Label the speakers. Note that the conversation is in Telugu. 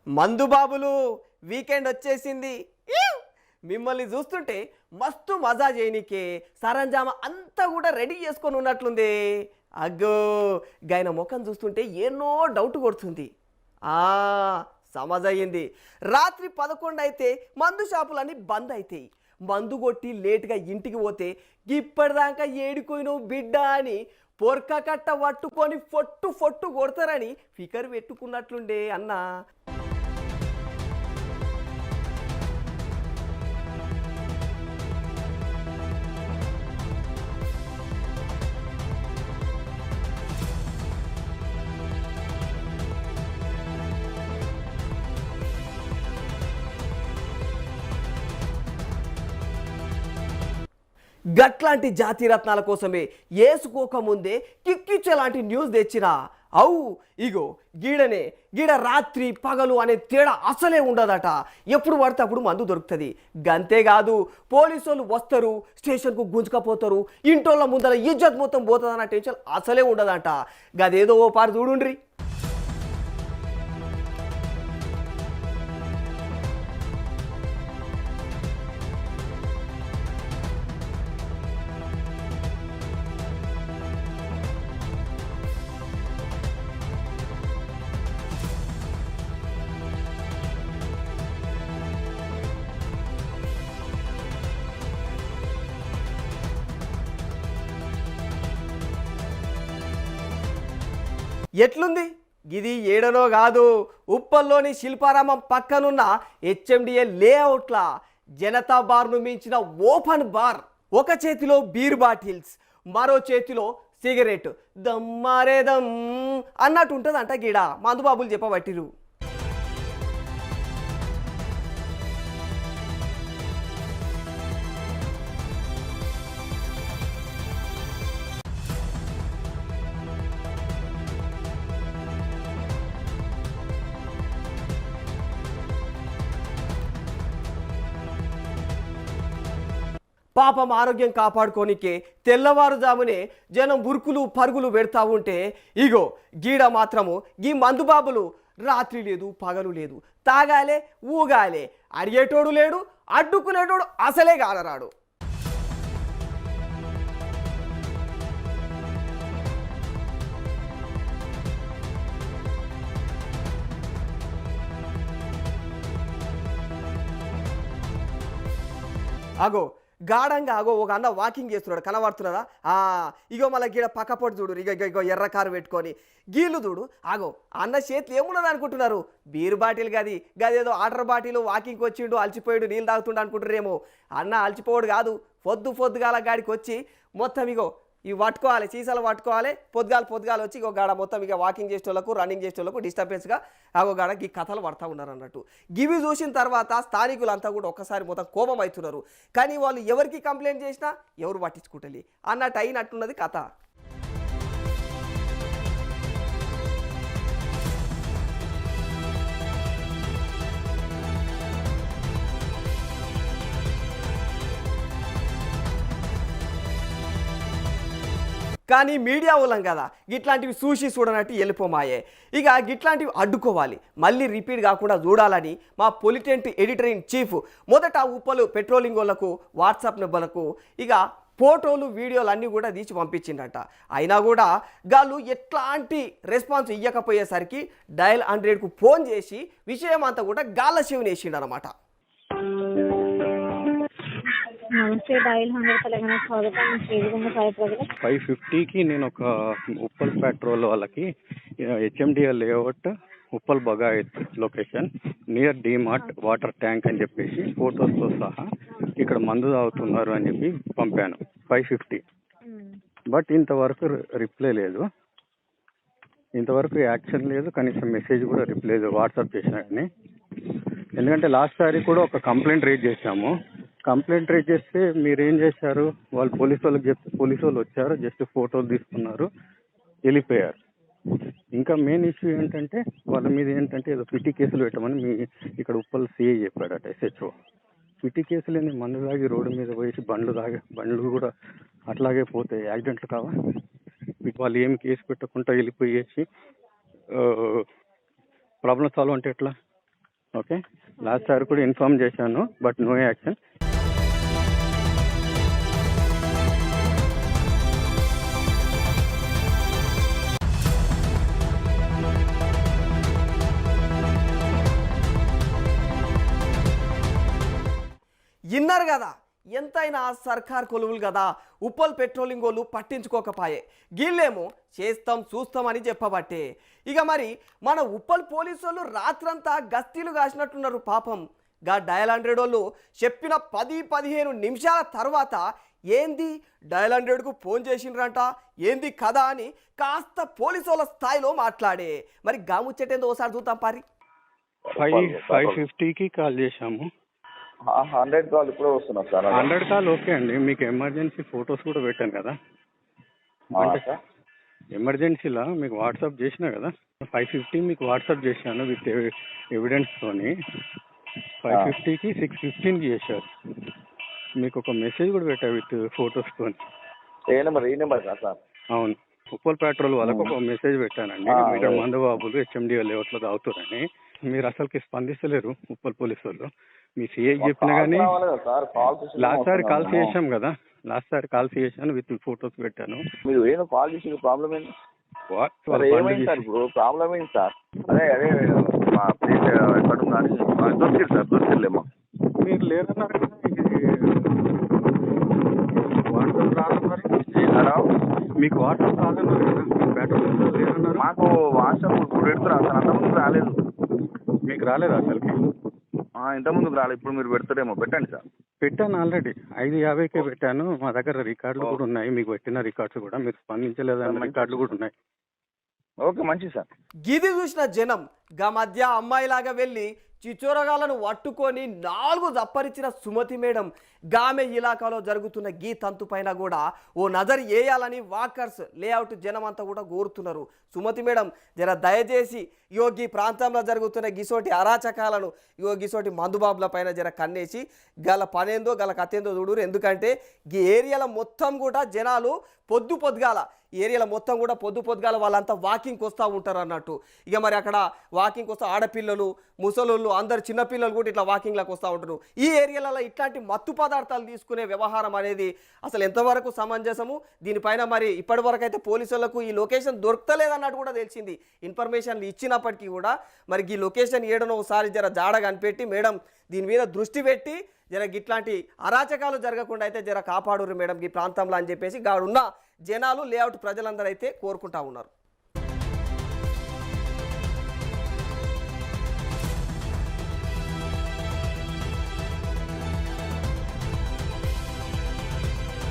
Speaker 1: మందుబాబులు వీకెండ్ వచ్చేసింది. ఈవ్! మిమ్మల్ని చూస్తుంటే మస్తు మజా చేయనీకే సరంజామా అంతా కూడా రెడీ చేసుకొని ఉన్నట్లుంది. అగ్గో గైన ముఖం చూస్తుంటే ఎన్నో డౌట్ కొడుతుంది. ఆ సమజ్ అయ్యింది. రాత్రి 11 అయితే మందు షాపులన్నీ బంద్ అవుతాయి. మందు కొట్టి లేటుగా ఇంటికి పోతే ఇప్పటిదాకా ఏడిపోయినవు బిడ్డ అని పొర్క కట్ట పట్టుకొని ఫొట్టు ఫొట్టు కొడతారని ఫికర్ పెట్టుకున్నట్లుండే అన్నా. గట్లాంటి జాతి రత్నాల కోసమే ఏసుకోకముందే కిక్కిచ్చలాంటి న్యూస్ తెచ్చినా. అవు ఇగో గీడ రాత్రి పగలు అనే తేడా అసలే ఉండదట. ఎప్పుడు పడితే అప్పుడు మందు దొరుకుతుంది. గంతేకాదు పోలీసు వాళ్ళు వస్తారు, స్టేషన్కు గుంజుకపోతారు, ఇంటోళ్ళ ముందర ఇజ్జత్ మొత్తం పోతుందన్న టెన్షన్ అసలే ఉండదట. గదేదో ఓ పారు చూడుండ్రి. ఎట్లుంది ఇది? ఏడనో కాదు, ఉప్పల్లోని శిల్పారామం పక్కనున్న హెచ్ఎండిఏ లేఅవుట్ల జనతా బార్ను మించిన ఓపెన్ బార్. ఒక చేతిలో బీర్ బాటిల్స్, మరో చేతిలో సిగరెట్. దమ్మారే దమ్ అన్నట్టు ఉంటుందంట. గీడ మందుబాబులు చెప్పబట్టిరు. పాపం ఆరోగ్యం కాపాడుకోనికే తెల్లవారుజామునే జనం ఉరుకులు పరుగులు పెడతా ఉంటే ఇగో గీడ మాత్రము గీ మందుబాబులు రాత్రి లేదు పగలు లేదు, తాగాలే ఊగాలే, అడిగేటోడు లేడు, అడ్డుకునేటోడు అసలే కానరాడు. అగో గాఢంగా అగో ఒక అన్న వాకింగ్ చేస్తున్నాడు, కనబడుతున్నదా? ఇగో మళ్ళీ గీడ పక్కపోటు చూడు, ఇగో ఇగో ఇగో ఎర్ర కారు పెట్టుకొని గీళ్ళు చూడు. ఆగో అన్న చేతులు ఏమున్నది అనుకుంటున్నారు? బీర్ బాటిల్ గది గదేదో వాటర్ బాటిల్, వాకింగ్కి వచ్చిండు అలసిపోయాడు నీళ్ళు తాగుతుండు అనుకుంటారేమో. అన్న అలసిపోడు కాదు, పొద్దుగాల గాడికి వచ్చి మొత్తం ఇగో ఇవి పట్టుకోవాలి, సీసాలు పట్టుకోవాలి, పొద్దుగాల వచ్చి ఇగో గాడ మొత్తం ఇక వాకింగ్ చేసేటోళ్ళకు రన్నింగ్ చేసేటోళ్ళకు డిస్టర్బెన్స్గా ఆగో గాడ ఈ కథలు పడతా ఉన్నారు అన్నట్టు. గివి చూసిన తర్వాత స్థానికులంతా కూడా ఒక్కసారి మొత్తం కోపం అవుతున్నారు. కానీ వాళ్ళు ఎవరికి కంప్లైంట్ చేసినా ఎవరు పట్టించుకుంటలే అన్నట్టు అయినట్టున్నది కథ. కానీ మీడియా వాళ్ళం కదా, గిట్లాంటివి చూసి చూడనట్టు వెళ్ళిపోమాయే. ఇక గిట్లాంటివి అడ్డుకోవాలి, మళ్ళీ రిపీట్ కాకుండా చూడాలని మా పొలిటెంట్ ఎడిటర్ ఇన్ చీఫ్ మొదట ఉప్పలు పెట్రోలింగ్ వాళ్ళకు వాట్సాప్ నెంబర్లకు ఇక ఫోటోలు వీడియోలు అన్నీ కూడా తీసి పంపించిండట. అయినా కూడా గాళ్ళు ఎట్లాంటి రెస్పాన్స్ ఇవ్వకపోయేసరికి డయల్ 100కు ఫోన్ చేసి విషయం అంతా కూడా గాళ్ళ శివని వేసిండనమాట.
Speaker 2: నమస్తే, డయల్ 100 తెలంగాణ స్వాగతం. ఏ విధంగా సహాయపడగలరు?
Speaker 3: 550కి నేను ఒక ఉప్పల్ పెట్రోల్ వాళ్ళకి HMDL layout Uppal Bagayat location near DMart water tank అని చెప్పేసి ఫోటోస్తో సహా ఇక్కడ మందు తాగుతున్నారు అని చెప్పి పంపాను 550. బట్ ఇంతవరకు రిప్లై లేదు, ఇంతవరకు యాక్షన్ లేదు, కనీసం మెసేజ్ కూడా రిప్లై లేదు వాట్సాప్ చేసినట్టుని. ఎందుకంటే లాస్ట్ సారి కూడా ఒక కంప్లైంట్ రేజ్ చేశాము. కంప్లైంట్ రేజ్ చేస్తే మీరు ఏం చేశారు, వాళ్ళు పోలీసు వాళ్ళకి చెప్తే పోలీసు వాళ్ళు వచ్చారు, జస్ట్ ఫోటోలు తీసుకున్నారు, వెళ్ళిపోయారు. ఇంకా మెయిన్ ఇష్యూ ఏంటంటే వాళ్ళ మీద ఏంటంటే ఏదో పిటి కేసులు పెట్టమని మీ ఇక్కడ ఉప్పల్ సిఐ చెప్పాడట, ఎస్హెచ్ఓ. పిటి కేసులు ఏంది, మందు తాగి రోడ్డు మీద పోయేసి బండ్లు కూడా అట్లాగే పోతే యాక్సిడెంట్లు కావా? వాళ్ళు ఏమి కేసు పెట్టకుండా వెళ్ళిపోయేసి ప్రాబ్లం సాల్వ్ అంటే ఎట్లా? ఓకే, లాస్ట్ సార్ కూడా ఇన్ఫార్మ్ చేశాను, బట్ నో యాక్షన్.
Speaker 1: ఇన్నారు కదా, ఎంతైనా సర్కార్ కొలువులు కదా, ఉప్పల్ పెట్రోలింగ్ వాళ్ళు పట్టించుకోకపాయే, గీళ్ళేమో చేస్తాం చూస్తామని చెప్పబట్టే. ఇక మరి మన ఉప్పల్ పోలీసు వాళ్ళు రాత్రంతా గస్తీలు కాసినట్టున్నారు పాపం. గా డయల్ 100 వాళ్ళు చెప్పిన 10-15 నిమిషాల తర్వాత ఏంది డయల్ 100కు ఫోన్ చేసిండ్రంట, ఏంది కదా అని కాస్త పోలీసు వాళ్ళ స్థాయిలో మాట్లాడే. మరి గాముచ్చేటేందో ఒకసారి చూద్దాం పారి.
Speaker 3: 550కి కాల్ చేశాము.
Speaker 4: 100 కాల్ ఇప్పుడే వస్తున్నా సార్.
Speaker 3: 100 కాల్ ఓకే అండి, మీకు ఎమర్జెన్సీ ఫొటోస్ కూడా పెట్టాను కదా, అంటే ఎమర్జెన్సీలా మీకు వాట్సాప్ చేసినా కదా. 550 మీకు వాట్సాప్ చేశాను విత్ ఎవిడెన్స్తోని. 550కి 615కి చేశారు. మీకు ఒక మెసేజ్ కూడా పెట్టా విత్ ఫొటోస్తోని.
Speaker 4: ఏ నెంబర్ సార్?
Speaker 3: అవును, ఉప్పల్ పెట్రోల్ వాళ్ళకు ఒక మెసేజ్ పెట్టానండి, మీరు మందుబాబులు హెచ్ఎండిఎల్ లేఅవుట్లో తాగుతారని. మీరు అసలుకి స్పందిస్తలేరు ఉప్పల్ పోలీసు వాళ్ళు. మీ సిఐ చెప్పినా కానీ లాస్ట్ సారి కాల్స్ చేశాం కదా, లాస్ట్ సారి కాల్స్ చేశాను విత్ ఫొటోస్ పెట్టాను.
Speaker 4: మీరు ఏదో కాల్ చేసి ప్రాబ్లం ఏంటి? ఏమైంది సార్ ఇప్పుడు? ప్రాబ్లం ఏంటి సార్? అదే మా ప్లేస్ ఎక్కడ ఉందని దొరికిరు సార్, దొరికిర్లేమో.
Speaker 3: మీరు లేదన్నారు కదా, వాట్సాప్ రాదన్నారు. మీకు వాట్సాప్ రాదన్నారు కదా, పెట్రోల్ లేదన్నారు.
Speaker 4: మాకు వాట్సాప్ ఇప్పుడు పెడుతురా సార్, అంతకుముందు రాలేదు.
Speaker 3: మీకు రాలేదు అసలుకి?
Speaker 4: ఇంతకుముందుకు రాలేదు, ఇప్పుడు మీరు పెడతారేమో. పెట్టండి సార్.
Speaker 3: పెట్టాను ఆల్రెడీ, 550కే పెట్టాను. మా దగ్గర రికార్డులు కూడా ఉన్నాయి, మీకు పెట్టిన రికార్డ్స్ కూడా. మీరు స్పందించలేదన్న రికార్డులు కూడా ఉన్నాయి.
Speaker 4: ఓకే, మంచిది సార్.
Speaker 1: గిది చూసిన జనం గా మధ్య అమ్మాయిలాగా వెళ్ళి చిచోరగాలను పట్టుకొని 4 జప్పరిచిన సుమతి మేడం గామె ఇలాకాలో జరుగుతున్న గీ తంతు పైన కూడా ఓ నజర్ వేయాలని వాకర్స్ లేఅవుట్ జనం అంతా కూడా కోరుతున్నారు. సుమతి మేడం జర దయచేసి గీ ప్రాంతంలో జరుగుతున్న గిసోటి అరాచకాలను గిసోటి మందుబాబుల పైన జర కన్నేసి గల పనేందో గల కథేందో చూడరు. ఎందుకంటే ఈ ఏరియాలో మొత్తం కూడా జనాలు పొద్దుగాల ఏరియాలో మొత్తం కూడా పొద్దుగాల వాళ్ళంతా వాకింగ్కి వస్తూ ఉంటారు అన్నట్టు. ఇక మరి అక్కడ వాకింగ్కి వస్తూ ఆడపిల్లలు, ముసలోళ్ళు, అందరు చిన్నపిల్లలు కూడా ఇట్లా వాకింగ్లకు వస్తూ ఉంటారు. ఈ ఏరియాలలో ఇట్లాంటి మత్తు పదార్థాలు తీసుకునే వ్యవహారం అనేది అసలు ఎంతవరకు సమంజసము? దీనిపైన మరి ఇప్పటి వరకు అయితే పోలీసులకు ఈ లొకేషన్ దొరకలేదన్నట్టు కూడా తెలిసింది. ఇన్ఫర్మేషన్లు ఇచ్చినప్పటికీ కూడా మరి ఈ లొకేషన్ ఏడనో ఒకసారి జర జాడ కనిపెట్టి మేడం దీని మీద దృష్టి పెట్టి జర ఇట్లాంటి అరాచకాలు జరగకుండా అయితే జర కాపాడురు మేడం ఈ ప్రాంతంలో అని చెప్పేసి గాడున్న జనాలు లేఅవుట్ ప్రజలందరూ అయితే కోరుకుంటా ఉన్నారు.